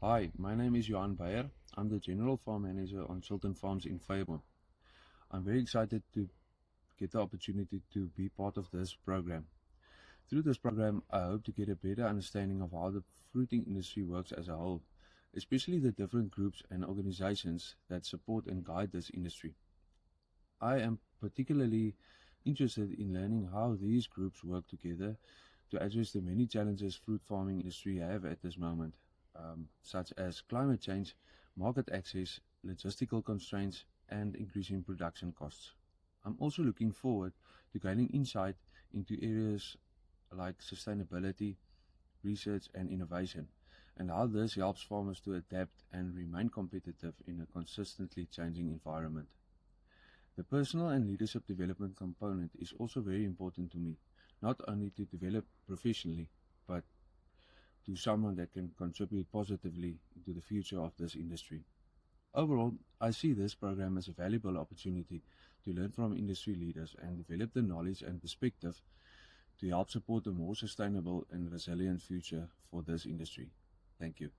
Hi, my name is Johan Beyer. I'm the General Farm Manager on Chilton Farms in Fairbairn. I'm very excited to get the opportunity to be part of this program. Through this program, I hope to get a better understanding of how the fruiting industry works as a whole, especially the different groups and organizations that support and guide this industry. I am particularly interested in learning how these groups work together to address the many challenges fruit farming industry have at this moment, such as climate change, market access, logistical constraints, and increasing production costs. I'm also looking forward to gaining insight into areas like sustainability, research, and innovation, and how this helps farmers to adapt and remain competitive in a consistently changing environment. The personal and leadership development component is also very important to me, not only to develop professionally, but to someone that can contribute positively to the future of this industry. Overall, I see this program as a valuable opportunity to learn from industry leaders and develop the knowledge and perspective to help support a more sustainable and resilient future for this industry. Thank you.